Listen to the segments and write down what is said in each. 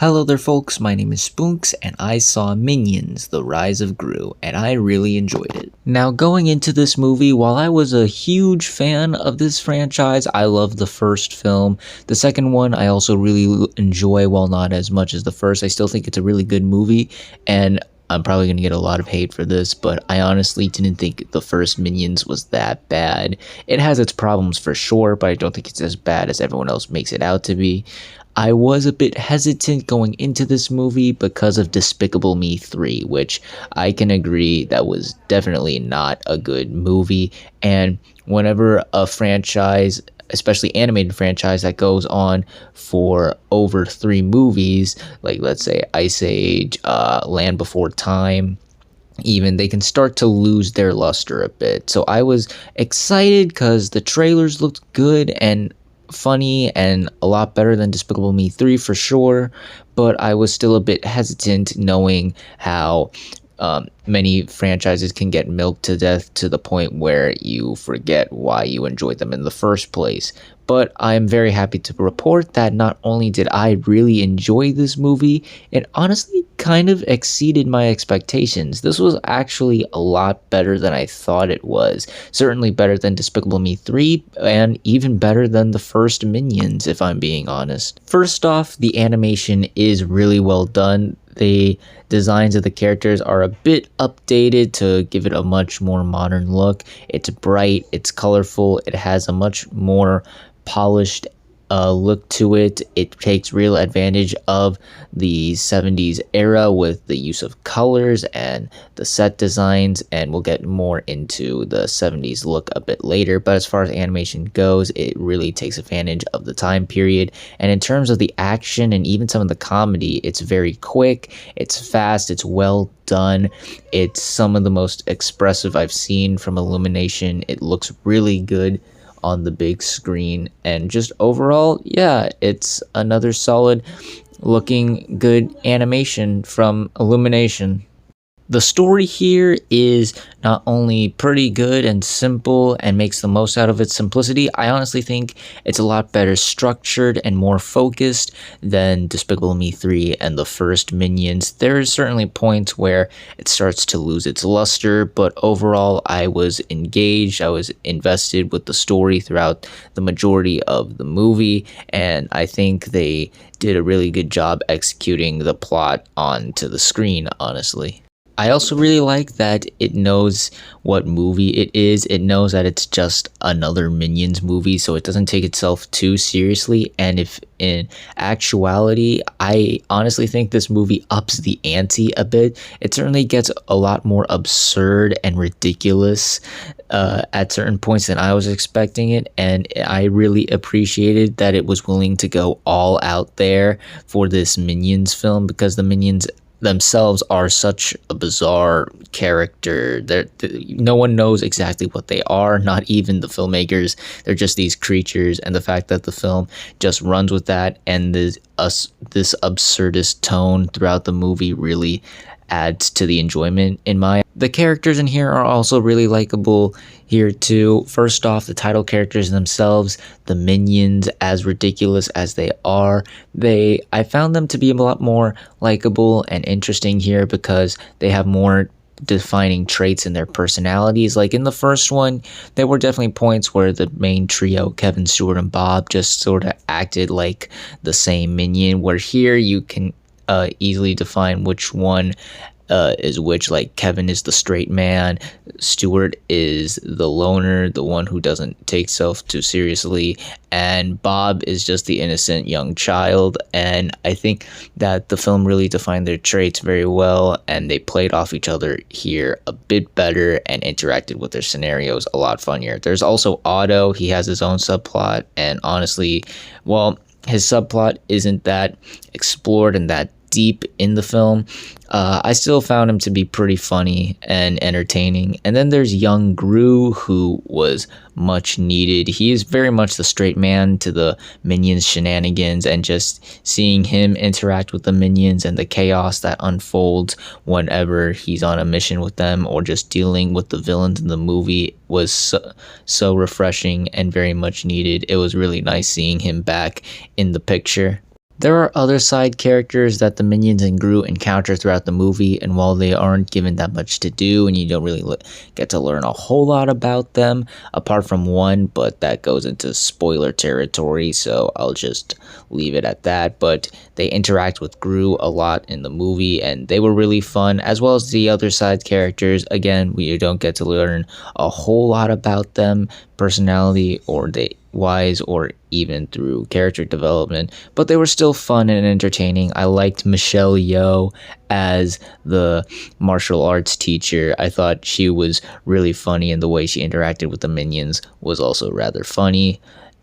Hello there folks, my name is Spoonks and I saw Minions: The Rise of Gru and I really enjoyed it. Now going into this movie, while I was a huge fan of this franchise, I loved the first film. The second one I also really enjoy, while not as much as the first. I still think it's a really good movie, and I'm probably going to get a lot of hate for this, but I honestly didn't think the first Minions was that bad. It has its problems for sure, but I don't think it's as bad as everyone else makes it out to be. I was a bit hesitant going into this movie because of Despicable Me 3, which I can agree that was definitely not a good movie. And whenever a franchise, especially animated franchise, that goes on for over 3 movies, like let's say Ice Age, Land Before Time, even, they can start to lose their luster a bit. So I was excited because the trailers looked good and funny and a lot better than Despicable Me 3 for sure, but I was still a bit hesitant knowing how many franchises can get milked to death to the point where you forget why you enjoyed them in the first place. But I'm very happy to report that not only did I really enjoy this movie, it honestly kind of exceeded my expectations. This was actually a lot better than I thought it was. Certainly better than Despicable Me 3, and even better than the first Minions, if I'm being honest. First off, the animation is really well done. The designs of the characters are a bit updated to give it a much more modern look. It's bright, it's colorful, it has a much more polished look to it. It takes real advantage of the 70s era with the use of colors and the set designs, and we'll get more into the 70s look a bit later. But as far as animation goes, it really takes advantage of the time period. And in terms of the action and even some of the comedy, it's very quick, it's fast, it's well done. It's some of the most expressive I've seen from Illumination. It looks really good on the big screen, and just overall, yeah, it's another solid looking good animation from Illumination. The story here is not only pretty good and simple and makes the most out of its simplicity, I honestly think it's a lot better structured and more focused than Despicable Me 3 and the first Minions. There are certainly points where it starts to lose its luster, but overall I was engaged, I was invested with the story throughout the majority of the movie, and I think they did a really good job executing the plot onto the screen, honestly. I also really like that it knows what movie it is. It knows that it's just another Minions movie, so it doesn't take itself too seriously. And if in actuality, I honestly think this movie ups the ante a bit. It certainly gets a lot more absurd and ridiculous at certain points than I was expecting it, and I really appreciated that it was willing to go all out there for this Minions film, because the Minions themselves are such a bizarre character. No one knows exactly what they are, not even the filmmakers. They're just these creatures, and the fact that the film just runs with that and this absurdist tone throughout the movie really adds to the enjoyment in my. The characters in here are also really likable here too. First off, the title characters themselves, the Minions, as ridiculous as they are, I found them to be a lot more likable and interesting here because they have more defining traits in their personalities. Like in the first one, there were definitely points where the main trio, Kevin, Stuart, and Bob, just sort of acted like the same Minion, where here you can easily define which one is which. Like Kevin is the straight man, Stuart is the loner, the one who doesn't take self too seriously, and Bob is just the innocent young child. And I think that the film really defined their traits very well, and they played off each other here a bit better and interacted with their scenarios a lot funnier. There's also Otto. He has his own subplot, and honestly, well, his subplot isn't that explored and that deep in the film. I still found him to be pretty funny and entertaining. And then there's young Gru, who was much needed. He is very much the straight man to the Minions shenanigans, and just seeing him interact with the Minions and the chaos that unfolds whenever he's on a mission with them or just dealing with the villains in the movie was so refreshing and very much needed. It was really nice seeing him back in the picture. There are other side characters that the minions and Groot encounter throughout the movie, and while they aren't given that much to do and you don't really get to learn a whole lot about them, apart from one, but that goes into spoiler territory, so I'll just leave it at that. But they interact with Groot a lot in the movie, and they were really fun, as well as the other side characters. Again, we don't get to learn a whole lot about them, personality or they wise or even through character development, but they were still fun and entertaining. I liked Michelle Yeoh as the martial arts teacher. I thought she was really funny, and the way she interacted with the minions was also rather funny.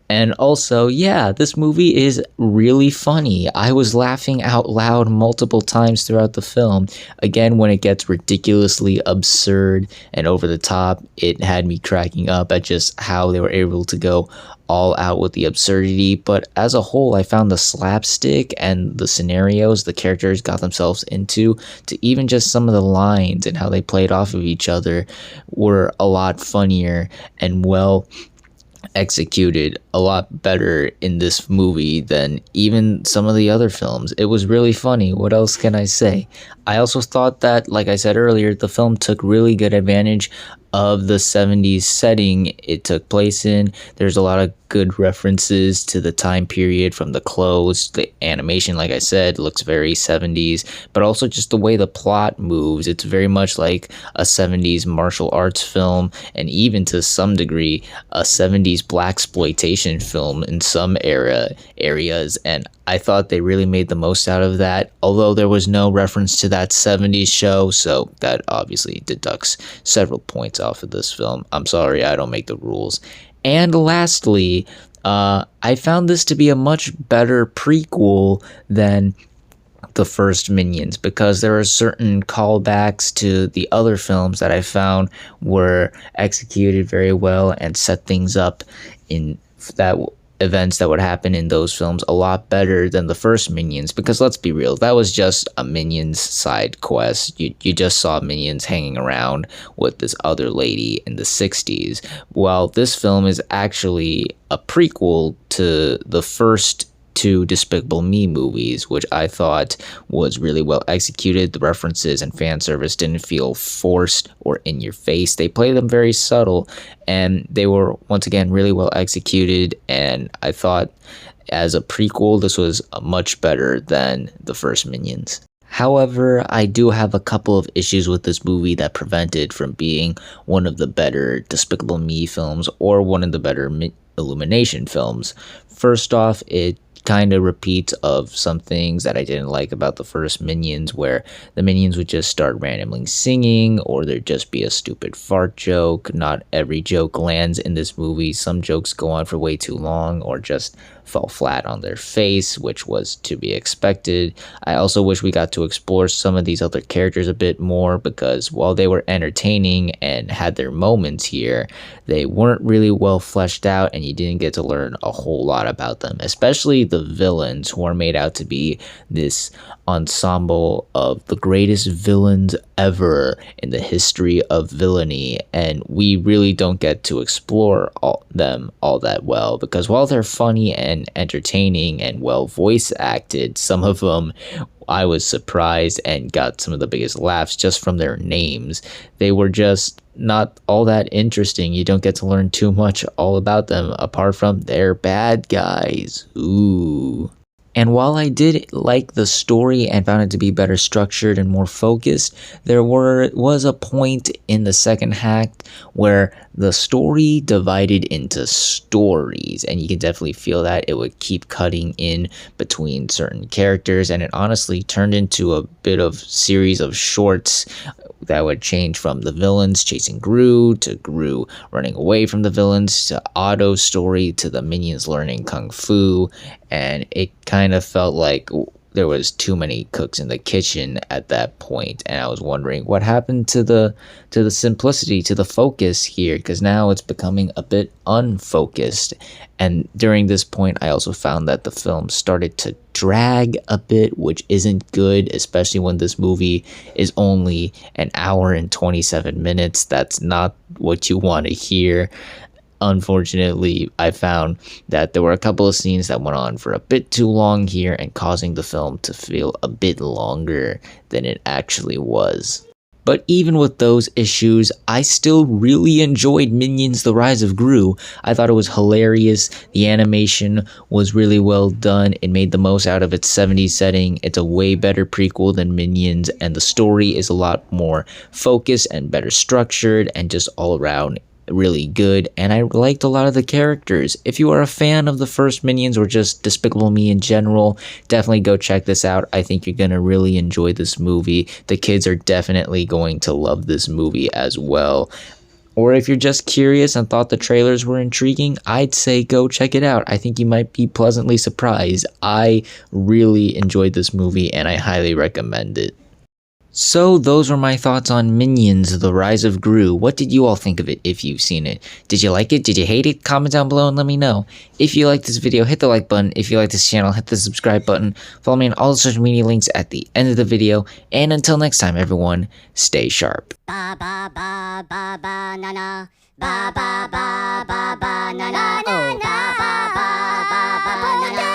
And also, yeah, this movie is really funny. I was laughing out loud multiple times throughout the film. Again, when it gets ridiculously absurd and over the top, it had me cracking up at just how they were able to go all out with the absurdity. But as a whole, I found the slapstick and the scenarios the characters got themselves into, to even just some of the lines and how they played off of each other, were a lot funnier and well executed a lot better in this movie than even some of the other films. It was really funny. What else can I say? I also thought that, like I said earlier, the film took really good advantage of the 70s setting it took place in. There's a lot of good references to the time period, from the clothes, the animation, like I said, looks very 70s, but also just the way the plot moves. It's very much like a 70s martial arts film, and even to some degree a 70s blaxploitation film in some areas, and I thought they really made the most out of that, although there was no reference to that 70s show, so that obviously deducts several points off of this film. I'm sorry, I don't make the rules. And lastly, I found this to be a much better prequel than the first Minions, because there are certain callbacks to the other films that I found were executed very well and set things up in that events that would happen in those films a lot better than the first Minions, because let's be real, that was just a Minions side quest. You just saw Minions hanging around with this other lady in the 60s, while this film is actually a prequel to the first two Despicable Me movies, which I thought was really well executed. The references and fan service didn't feel forced or in your face. They played them very subtle, and they were once again really well executed, and I thought as a prequel this was much better than the first Minions. However, I do have a couple of issues with this movie that prevent it from being one of the better Despicable Me films or one of the better Illumination films. First off, it kind of repeats of some things that I didn't like about the first Minions, where the Minions would just start randomly singing, or there'd just be a stupid fart joke. Not every joke lands in this movie. Some jokes go on for way too long or just fell flat on their face, which was to be expected. I also wish we got to explore some of these other characters a bit more, because while they were entertaining and had their moments here, they weren't really well fleshed out, and you didn't get to learn a whole lot about them, especially the villains, who are made out to be this ensemble of the greatest villains ever in the history of villainy, and we really don't get to explore them all that well, because while they're funny and entertaining and well voice acted, some of them I was surprised and got some of the biggest laughs just from their names. They were just not all that interesting. You don't get to learn too much all about them apart from they're bad guys. Ooh. And while I did like the story and found it to be better structured and more focused, there was a point in the second act where the story divided into stories, and you can definitely feel that it would keep cutting in between certain characters, and it honestly turned into a bit of series of shorts that would change from the villains chasing Gru to Gru running away from the villains to Otto's story to the minions learning Kung Fu, and it kind of felt like there was too many cooks in the kitchen at that point, and I was wondering what happened to the simplicity, to the focus here, because now it's becoming a bit unfocused. And during this point, I also found that the film started to drag a bit, which isn't good, especially when this movie is only an hour and 27 minutes. That's not what you want to hear. unfortunately, I found that there were a couple of scenes that went on for a bit too long here and causing the film to feel a bit longer than it actually was. But even with those issues, I still really enjoyed Minions The Rise of Gru. I thought it was hilarious. The animation was really well done. It made the most out of its 70s setting. It's a way better prequel than Minions, and the story is a lot more focused and better structured and just all around really good, and I liked a lot of the characters. If you are a fan of the first Minions or just Despicable Me in general, definitely go check this out. I think you're gonna really enjoy this movie. The kids are definitely going to love this movie as well. Or if you're just curious and thought the trailers were intriguing, I'd say go check it out. I think you might be pleasantly surprised. I really enjoyed this movie and I highly recommend it. So those were my thoughts on Minions, The Rise of Gru. What did you all think of it if you've seen it? Did you like it? Did you hate it? Comment down below and let me know. If you like this video, hit the like button. If you like this channel, hit the subscribe button. Follow me on all the social media links at the end of the video. And until next time, everyone, stay sharp. Ba ba ba ba ba na na. Ba ba ba ba ba na na. Oh, ba ba ba ba ba na na.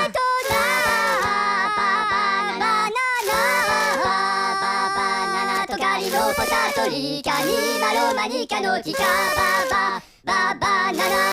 Potato, Rica, ni malo, manica, no, tica, ba ba ba ba na na.